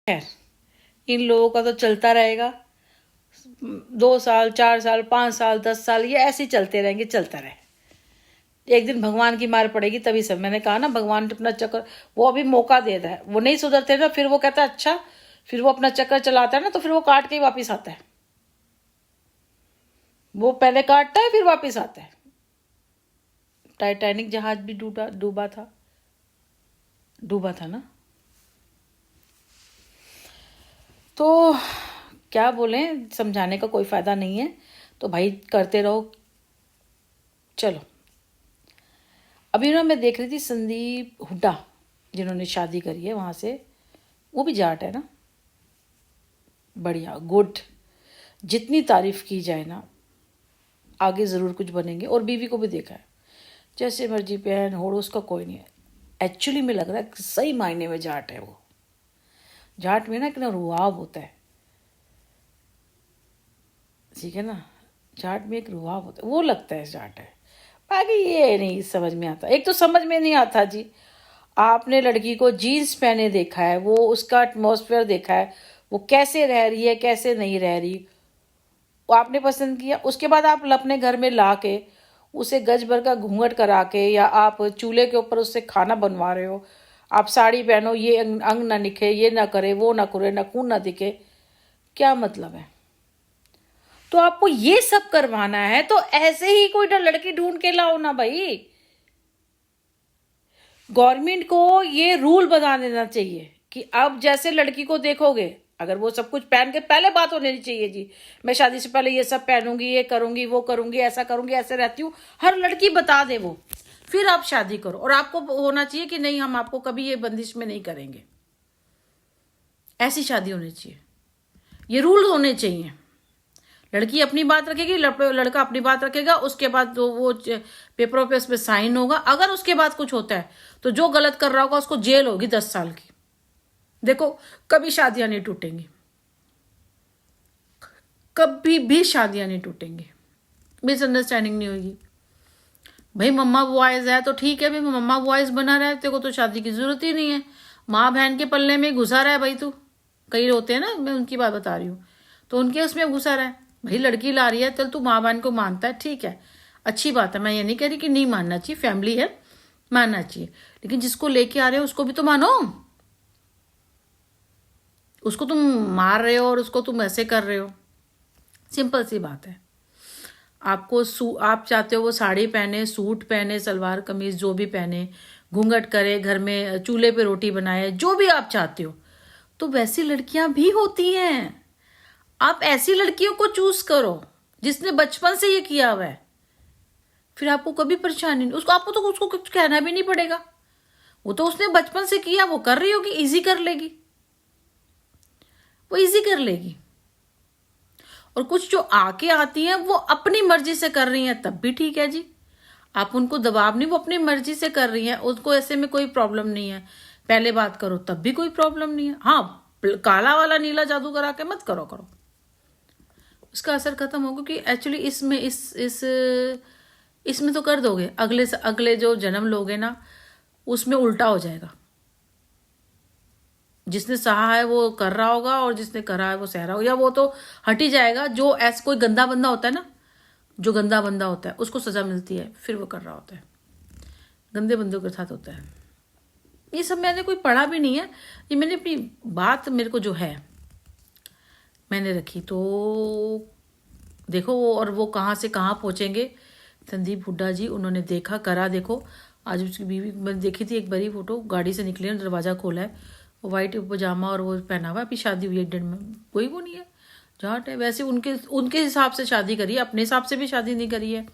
खैर, इन लोगों का तो चलता रहेगा। 2 साल, 4 साल, 5 साल, 10 साल ये ऐसे ही चलते रहेंगे, चलता रहे। एक दिन भगवान की मार पड़ेगी तभी सब। मैंने कहा ना, भगवान अपना चक्कर वो अभी मौका दे रहा है। वो नहीं सुधरते ना, फिर वो कहता है अच्छा, फिर वो अपना चक्कर चलाता है ना, तो फिर वो काट के ही वापिस आता है। वो पहले काटता है फिर वापिस आता है। टाइटैनिक जहाज भी डूबा था ना। तो क्या बोलें, समझाने का कोई फायदा नहीं है। तो भाई करते रहो। चलो, अभी ना मैं देख रही थी संदीप हुड्डा जिन्होंने शादी करी है, वहां से, वो भी जाट है ना। बढ़िया, गुड। जितनी तारीफ की जाए ना, आगे ज़रूर कुछ बनेंगे। और बीवी को भी देखा है, जैसे मर्जी पहन होड़, उसका कोई नहीं है। एक्चुअली में लग रहा है कि सही मायने में जाट है वो। जाट में ना एक ना रुआब होता है, ठीक है ना। जाट में एक रुआब होता है, वो लगता है जाट है। बाकी ये नहीं समझ में आता। एक तो समझ में नहीं आता जी, आपने लड़की को जीन्स पहने देखा है, वो उसका एटमॉस्फेयर देखा है, वो कैसे रह रही है कैसे नहीं रह रही, वो आपने पसंद किया। उसके बाद आप अपने घर में ला के उसे गज भर का घूंघट करा के, या आप चूल्हे के ऊपर उससे खाना बनवा रहे हो, आप साड़ी पहनो, ये अंग ना निखे, ये ना करे, वो ना करे, ना खून ना दिखे, क्या मतलब है। तो आपको ये सब करवाना है तो ऐसे ही कोई ना लड़की ढूंढ के लाओ ना भाई। गवर्नमेंट को ये रूल बना देना चाहिए कि अब जैसे लड़की को देखोगे, अगर वो सब कुछ पहन के, पहले बात होनी चाहिए जी, मैं शादी से पहले ये सब पहनूंगी, ये करूंगी, वो करूंगी, ऐसा करूंगी, ऐसे रहती हूँ, हर लड़की बता दे वो, फिर आप शादी करो। और आपको होना चाहिए कि नहीं, हम आपको कभी ये बंदिश में नहीं करेंगे। ऐसी शादी होनी चाहिए, ये रूल होने चाहिए। लड़की अपनी बात रखेगी, लड़का अपनी बात रखेगा, उसके बाद तो वो पेपरों पे उस पर साइन होगा। अगर उसके बाद कुछ होता है तो जो गलत कर रहा होगा उसको जेल होगी 10 साल की। देखो, कभी शादियां नहीं टूटेंगी, कभी भी शादियां नहीं टूटेंगी, मिसअंडरस्टैंडिंग नहीं होगी। भाई मम्मा बॉयज है तो ठीक है, भाई मम्मा बॉयज बना रहा है, तेरे को तो शादी की जरूरत ही नहीं है। माँ बहन के पल्ले में घुसा रहा है भाई तू। कई होते हैं ना, मैं उनकी बात बता रही हूँ, तो उनके उसमें घुसा रहा है। भाई लड़की ला रही है, चल तू माँ बहन को मानता है, ठीक है, अच्छी बात है। मैं ये नहीं कह रही कि नहीं मानना चाहिए, फैमिली है, मानना चाहिए। लेकिन जिसको लेके आ रहे हो उसको भी तो मानो। उसको तुम मार रहे हो और उसको तुम ऐसे कर रहे हो, सिंपल सी बात है। आप चाहते हो वो साड़ी पहने, सूट पहने, सलवार कमीज जो भी पहने, घूंघट करे, घर में चूल्हे पे रोटी बनाए, जो भी आप चाहते हो, तो वैसी लड़कियां भी होती हैं। आप ऐसी लड़कियों को चूज करो जिसने बचपन से ये किया हुआ है, फिर आपको कभी परेशानी नहीं। उसको कुछ कहना भी नहीं पड़ेगा, वो तो उसने बचपन से किया, वो कर रही होगी, इजी कर लेगी, वो इजी कर लेगी। और कुछ जो आके आती हैं वो अपनी मर्जी से कर रही हैं, तब भी ठीक है जी, आप उनको दबाव नहीं, वो अपनी मर्जी से कर रही हैं, उसको ऐसे में कोई प्रॉब्लम नहीं है। पहले बात करो तब भी कोई प्रॉब्लम नहीं है। हाँ, काला वाला नीला जादू करा के मत करो, उसका असर खत्म होगा। कि एक्चुअली इसमें तो कर दोगे, अगले जो जन्म लोगे ना, उसमें उल्टा हो जाएगा। जिसने सहा है वो कर रहा होगा, और जिसने करा है वो सह रहा होगा, या वो तो हट ही जाएगा। जो ऐसा कोई गंदा बंदा होता है ना, जो गंदा बंदा होता है उसको सजा मिलती है, फिर वो कर रहा होता है, गंदे बंदों के साथ होता है। ये सब मैंने कोई पढ़ा भी नहीं है, ये मैंने अपनी बात, मेरे को जो है मैंने रखी। तो देखो वो, और वो कहाँ से कहाँ पहुंचेंगे। संदीप हुड्डा जी, उन्होंने देखा करा। देखो आज उसकी बीवी, मैंने देखी थी एक बड़ी फोटो, गाड़ी से निकले, दरवाजा खोला है, वो वाइट पजामा और वो पहना हुआ, अभी शादी हुई 1.5 में, कोई वो नहीं है, जाट है। वैसे उनके हिसाब से शादी करी है, अपने हिसाब से भी शादी नहीं करी है,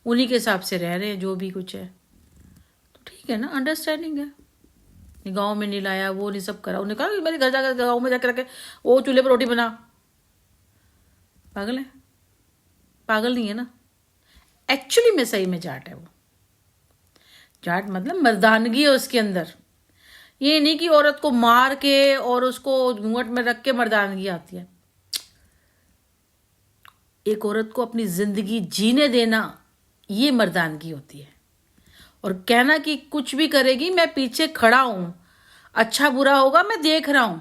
उन्हीं के हिसाब से रह रहे हैं, जो भी कुछ है तो ठीक है ना, अंडरस्टैंडिंग है। गाँव में नहीं लाया, वो नहीं सब करा। उन्हें कहा कि मेरे घर जाकर गाँव में जाकर रखे, वो चूल्हे पर रोटी बना। पागल है? पागल नहीं है ना। एक्चुअली में सही में जाट है वो। जाट मतलब मर्दानगी है उसके अंदर। ये नहीं कि औरत को मार के और उसको घूंघट में रख के मर्दानगी आती है। एक औरत को अपनी जिंदगी जीने देना, ये मर्दानगी होती है। और कहना कि कुछ भी करेगी, मैं पीछे खड़ा हूं, अच्छा बुरा होगा मैं देख रहा हूं,